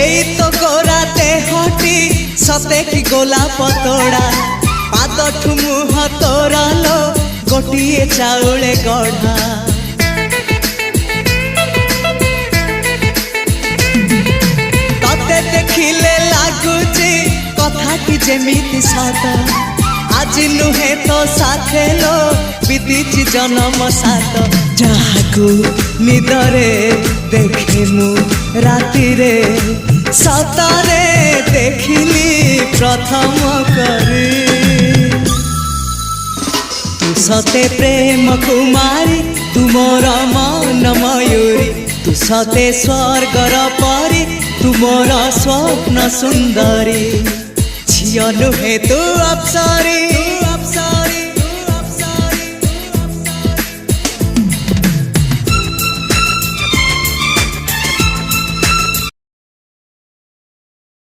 एई तो गोरा देहटी सते कि गोलाप तोड़ा पाद मुह तोरा लो गोटिए चाउले गढ़ा तते देखिले लागुची कथाटी जेमिति सत आज नुहे तो साथे लो बीतीची जन्म सात जहाकू निदरे देखे मु राति रे सतरे देखिली प्रथम करी तू सते प्रेम कुमारी तू मोर मन मयूरी तू सते स्वर्गर परी तू मोर स्वप्न सुंदरी झियो नुहे तू अप्सरी।